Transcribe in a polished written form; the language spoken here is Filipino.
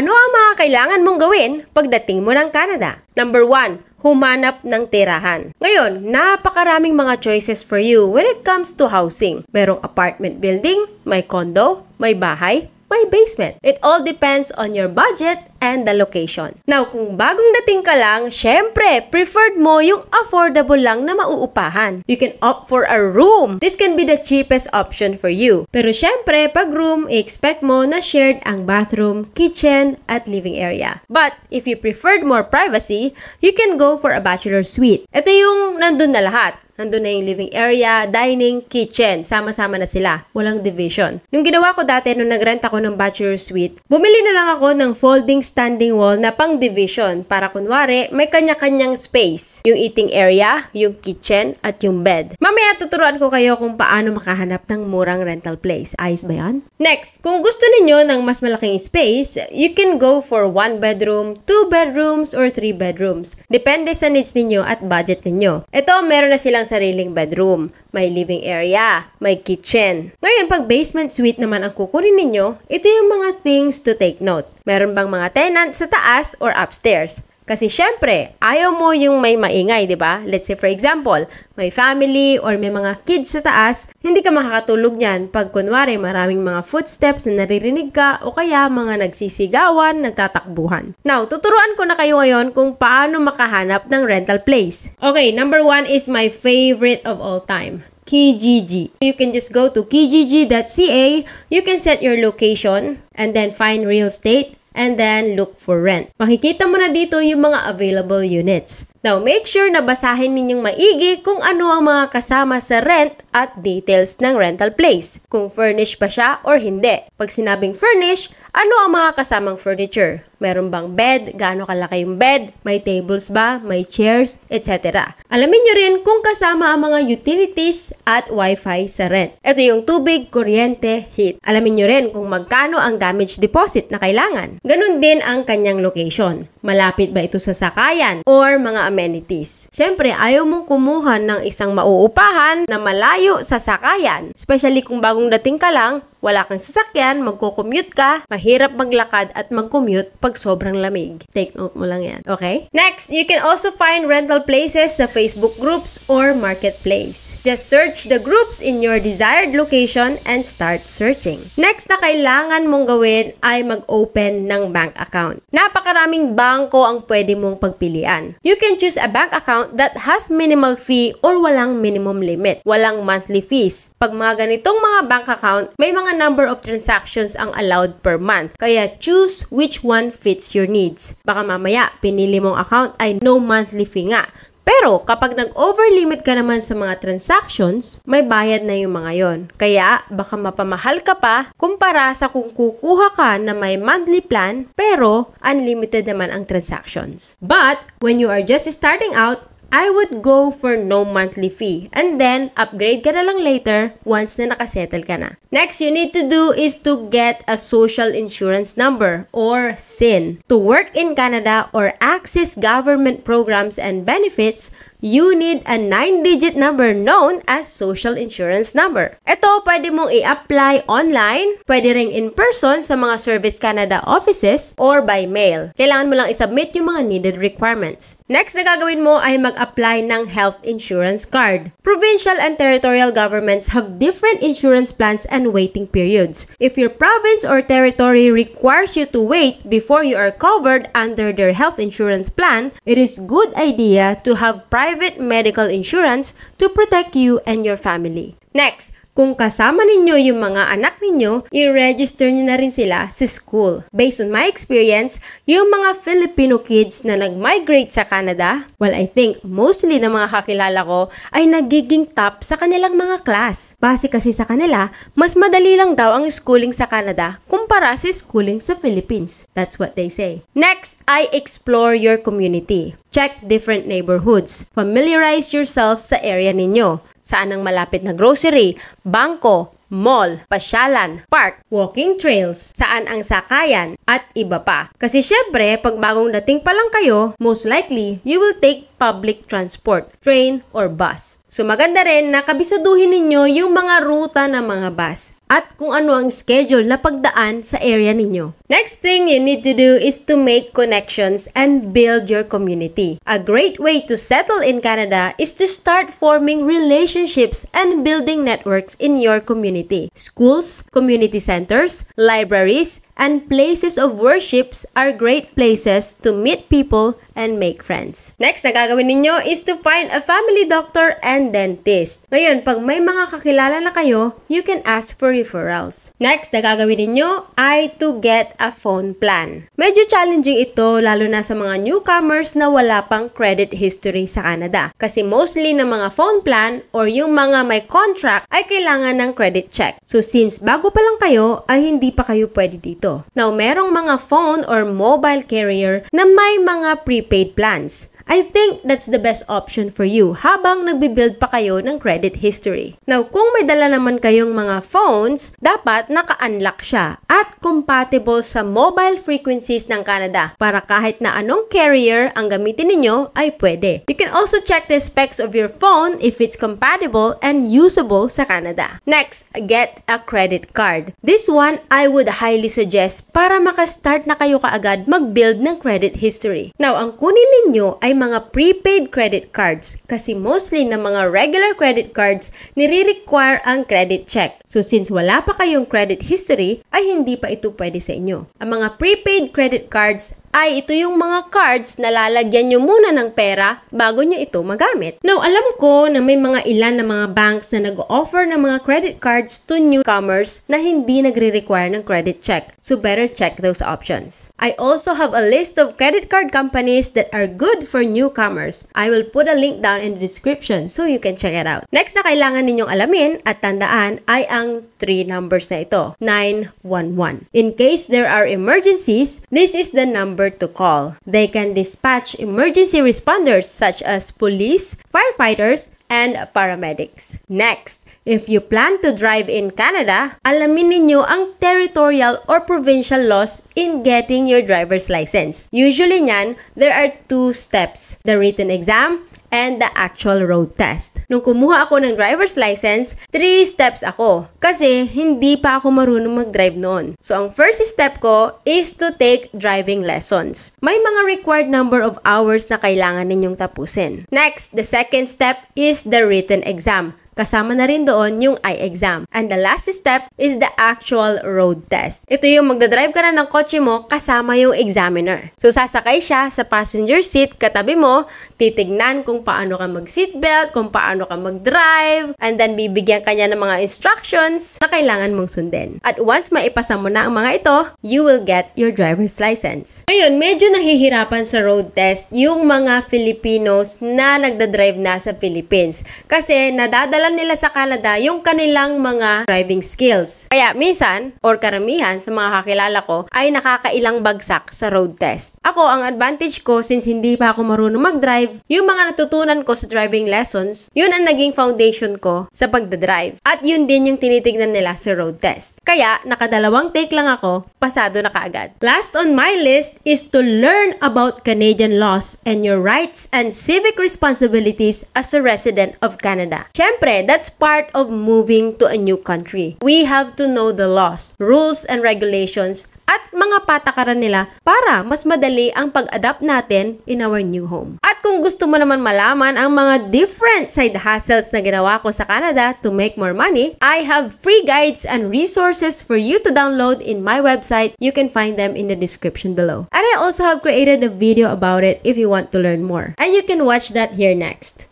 Ano ang mga kailangan mong gawin pagdating mo ng Canada? Number 1, humanap ng tirahan. Ngayon, napakaraming mga choices for you when it comes to housing. Merong apartment building, may condo, may bahay, may basement. It all depends on your budget and the location. Now, kung bagong dating ka lang, syempre, preferred mo yung affordable lang na mauupahan. You can opt for a room. This can be the cheapest option for you. Pero syempre, pag room, i-expect mo na shared ang bathroom, kitchen, at living area. But, if you preferred more privacy, you can go for a bachelor suite. Ito yung nandun na lahat. Nandun na yung living area, dining, kitchen. Sama-sama na sila. Walang division. Nung ginawa ko dati, nung nag-rent ako ng bachelor suite, bumili na lang ako ng folding standing wall na pang division. Para kunwari, may kanya-kanyang space. Yung eating area, yung kitchen, at yung bed. Mamaya tuturuan ko kayo kung paano makahanap ng murang rental place. Ayos ba yan? Next, kung gusto ninyo ng mas malaking space, you can go for 1 bedroom, 2 bedrooms, or 3 bedrooms. Depende sa needs ninyo at budget ninyo. Ito, meron na silang sariling bedroom, may living area, may kitchen. Ngayon, pag basement suite naman ang kukunin ninyo, ito yung mga things to take note. Meron bang mga tenant sa taas or upstairs? Kasi syempre, ayaw mo yung may maingay, di ba? Let's say for example, may family or may mga kids sa taas, hindi ka makakatulog niyan pag kunwari maraming mga footsteps na naririnig ka o kaya mga nagsisigawan, nagtatakbuhan. Now, tuturuan ko na kayo ngayon kung paano makahanap ng rental place. Okay, number 1 is my favorite of all time. Kijiji. You can just go to kijiji.ca, you can set your location, and then find real estate, and then look for rent. Makikita mo na dito yung mga available units. Now, make sure na basahin ninyong maigi kung ano ang mga kasama sa rent at details ng rental place. Kung furnished pa siya or hindi. Pag sinabing furnished, ano ang mga kasamang furniture? Meron bang bed? Gaano kalaki yung bed? May tables ba? May chairs? Etc. Alamin nyo rin kung kasama ang mga utilities at wifi sa rent. Ito yung tubig, kuryente, heat. Alamin nyo rin kung magkano ang damage deposit na kailangan. Ganun din ang kanyang location. Malapit ba ito sa sakayan or mga amenities? Siyempre, ayaw mong kumuha ng isang mauupahan na malayo sa sakayan. Especially kung bagong dating ka lang, wala kang sasakyan, magko-commute ka, mahirap maglakad at mag-commute pag sobrang lamig. Take note mo lang yan, okay? Next, you can also find rental places sa Facebook groups or marketplace. Just search the groups in your desired location and start searching. Next na kailangan mong gawin ay mag-open ng bank account. Napakaraming bangko ang pwede mong pagpilian. You can choose a bank account that has minimal fee or walang minimum limit. Walang monthly fees. Pag mga ganitong mga bank account, may mga number of transactions ang allowed per month. Kaya choose which one fits your needs. Baka mamaya, pinili mong account ay no monthly fee nga. Pero kapag nag-overlimit ka naman sa mga transactions, may bayad na yung mga yon. Kaya baka mapamahal ka pa kumpara sa kung kukuha ka na may monthly plan pero unlimited naman ang transactions. But when you are just starting out, I would go for no monthly fee and then upgrade ka na lang later once na nakasettle ka na. Next you need to do is to get a social insurance number or SIN. To work in Canada or access government programs and benefits, you need a 9-digit number known as social insurance number. Ito, pwede mong i-apply online, pwede ring in person sa mga Service Canada offices or by mail. Kailangan mo lang i-submit yung mga needed requirements. Next na gagawin mo ay mag-apply ng health insurance card. Provincial and territorial governments have different insurance plans and waiting periods. If your province or territory requires you to wait before you are covered under their health insurance plan, it is good idea to have private medical insurance to protect you and your family. Next, kung kasama ninyo yung mga anak ninyo, i-register nyo na rin sila sa school. Based on my experience, yung mga Filipino kids na nag-migrate sa Canada, well, I think mostly na mga kakilala ko ay nagiging top sa kanilang mga class. Base kasi sa kanila, mas madali lang daw ang schooling sa Canada kumpara sa schooling sa Philippines. That's what they say. Next, I explore your community. Check different neighborhoods. Familiarize yourself sa area ninyo. Saan ang malapit na grocery, bangko, mall, pasyalan, park, walking trails, saan ang sakayan, at iba pa. Kasi syempre, pag bagong dating pa lang kayo, most likely, you will take public transport, train or bus. So maganda rin na kabisaduhin ninyo yung mga ruta ng mga bus at kung ano ang schedule na pagdaan sa area ninyo. Next thing you need to do is to make connections and build your community. A great way to settle in Canada is to start forming relationships and building networks in your community. Schools, community centers, libraries, and places of worships are great places to meet people and make friends. Next na gagawin ninyo is to find a family doctor and dentist. Ngayon, pag may mga kakilala na kayo, you can ask for referrals. Next na gagawin ninyo ay to get a phone plan. Medyo challenging ito lalo na sa mga newcomers na wala pang credit history sa Canada. Kasi mostly ng mga phone plan or yung mga may contract ay kailangan ng credit check. So since bago pa lang kayo, ay hindi pa kayo pwede dito. Now, merong mga phone or mobile carrier na may mga prepaid plans. I think that's the best option for you habang nagbibuild pa kayo ng credit history. Now, kung may dala naman kayong mga phones, dapat naka-unlock siya at compatible sa mobile frequencies ng Canada para kahit na anong carrier ang gamitin ninyo ay pwede. You can also check the specs of your phone if it's compatible and usable sa Canada. Next, get a credit card. This one I would highly suggest para makastart na kayo kaagad mag-build ng credit history. Now, ang kunin ninyo ay mga prepaid credit cards kasi mostly na mga regular credit cards nire-require ang credit check. So since wala pa kayong credit history, ay hindi pa ito pwede sa inyo. Ang mga prepaid credit cards ay ito yung mga cards na lalagyan nyo muna ng pera bago nyo ito magamit. Now, alam ko na may mga ilan na mga banks na nag-offer ng mga credit cards to newcomers na hindi nagre-require ng credit check. So better check those options. I also have a list of credit card companies that are good for newcomers. I will put a link down in the description so you can check it out. Next na kailangan ninyong alamin at tandaan ay ang 3 numbers na ito, 911. In case there are emergencies, this is the number to call. They can dispatch emergency responders such as police, firefighters, and paramedics. Next, if you plan to drive in Canada, alamin ninyo ang territorial or provincial laws in getting your driver's license. Usually nyan, there are 2 steps, the written exam and the actual road test. Nung kumuha ako ng driver's license, 3 steps ako kasi hindi pa ako marunong mag-drive noon. So, ang first step ko is to take driving lessons. May mga required number of hours na kailangan ninyong tapusin. Next, the second step is the written exam. Kasama na rin doon yung i-exam. And the last step is the actual road test. Ito yung magdadrive ka na ng kotse mo kasama yung examiner. So, sasakay siya sa passenger seat katabi mo, titignan kung paano ka mag-seatbelt, kung paano ka mag-drive, and then bibigyan ka niya ng mga instructions na kailangan mong sundin. At once maipasa mo na ang mga ito, you will get your driver's license. Ngayon, medyo nahihirapan sa road test yung mga Filipinos na nagdadrive na sa Philippines. Kasi nadadala nila sa Canada yung kanilang mga driving skills. Kaya minsan, or karamihan sa mga kakilala ko, ay nakakailang bagsak sa road test. Ako, ang advantage ko since hindi pa ako marunong mag-drive, yung mga natutunan ko sa driving lessons, yun ang naging foundation ko sa pagdadrive. At yun din yung tinitignan nila sa road test. Kaya, nakadalawang take lang ako, pasado na kaagad. Last on my list is to learn about Canadian laws and your rights and civic responsibilities as a resident of Canada. Siyempre, that's part of moving to a new country. We have to know the laws, rules, and regulations at mga patakaran nila para mas madali ang pag-adapt natin in our new home. At kung gusto mo naman malaman ang mga different side hustles na ginawa ko sa Canada to make more money, I have free guides and resources for you to download in my website. You can find them in the description below. And I also have created a video about it if you want to learn more. And you can watch that here next.